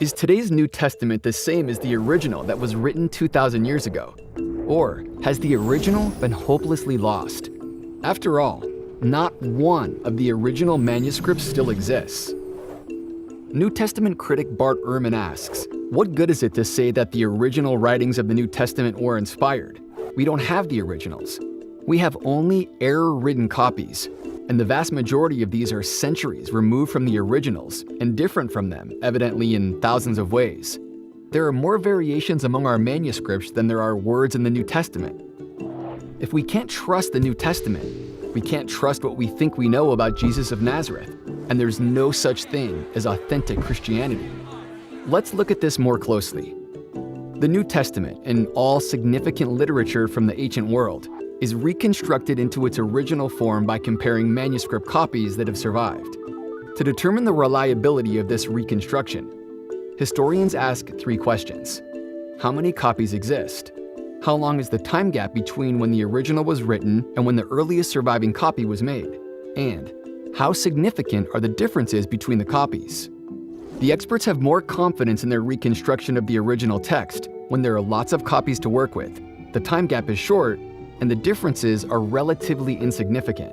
Is today's New Testament the same as the original that was written 2,000 years ago? Or has the original been hopelessly lost? After all, not one of the original manuscripts still exists. New Testament critic Bart Ehrman asks, what good is it to say that the original writings of the New Testament were inspired? We don't have the originals. We have only error-ridden copies, and the vast majority of these are centuries removed from the originals and different from them, evidently in thousands of ways. There are more variations among our manuscripts than there are words in the New Testament. If we can't trust the New Testament, we can't trust what we think we know about Jesus of Nazareth, and there's no such thing as authentic Christianity. Let's look at this more closely. The New Testament, and all significant literature from the ancient world, is reconstructed into its original form by comparing manuscript copies that have survived. To determine the reliability of this reconstruction, historians ask 3 questions. How many copies exist? How long is the time gap between when the original was written and when the earliest surviving copy was made? And how significant are the differences between the copies? The experts have more confidence in their reconstruction of the original text when there are lots of copies to work with, the time gap is short, and the differences are relatively insignificant.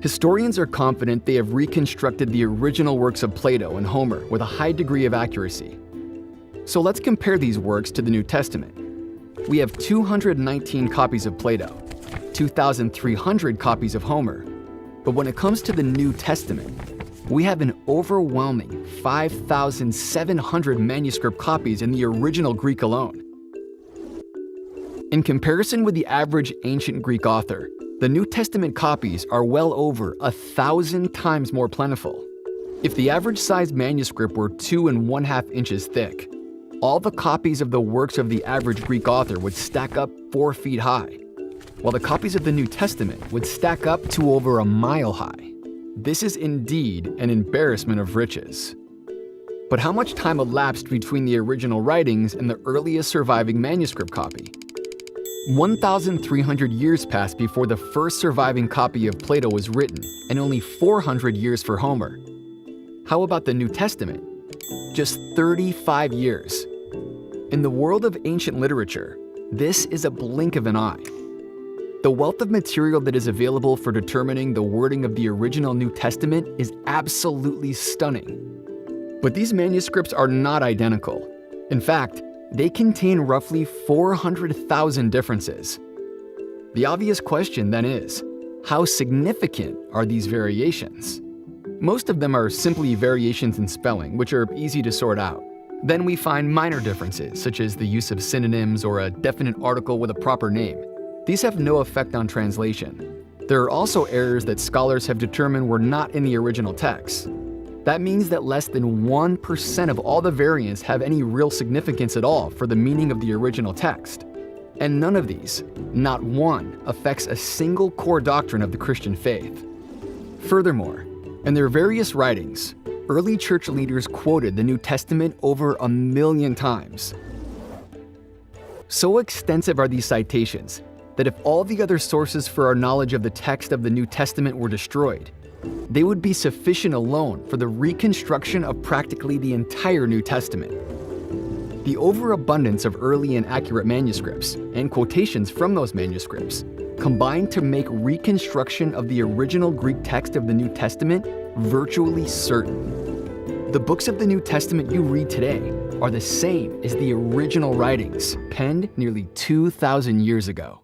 Historians are confident they have reconstructed the original works of Plato and Homer with a high degree of accuracy. So let's compare these works to the New Testament. We have 219 copies of Plato, 2,300 copies of Homer, but when it comes to the New Testament, we have an overwhelming 5,700 manuscript copies in the original Greek alone. In comparison with the average ancient Greek author, the New Testament copies are well over 1,000 times more plentiful. If the average sized manuscript were 2 1/2 inches thick, all the copies of the works of the average Greek author would stack up 4 feet high, while the copies of the New Testament would stack up to over a mile high. This is indeed an embarrassment of riches. But how much time elapsed between the original writings and the earliest surviving manuscript copy? 1,300 years passed before the first surviving copy of Plato was written, and only 400 years for Homer. How about the New Testament? Just 35 years. In the world of ancient literature, this is a blink of an eye. The wealth of material that is available for determining the wording of the original New Testament is absolutely stunning. But these manuscripts are not identical. In fact, they contain roughly 400,000 differences. The obvious question then is, how significant are these variations? Most of them are simply variations in spelling, which are easy to sort out. Then we find minor differences, such as the use of synonyms or a definite article with a proper name. These have no effect on translation. There are also errors that scholars have determined were not in the original text. That means that less than 1% of all the variants have any real significance at all for the meaning of the original text. And none of these, not one, affects a single core doctrine of the Christian faith. Furthermore, in their various writings, early church leaders quoted the New Testament over 1 million times. So extensive are these citations that if all the other sources for our knowledge of the text of the New Testament were destroyed, they would be sufficient alone for the reconstruction of practically the entire New Testament. The overabundance of early and accurate manuscripts and quotations from those manuscripts combined to make reconstruction of the original Greek text of the New Testament virtually certain. The books of the New Testament you read today are the same as the original writings penned nearly 2,000 years ago.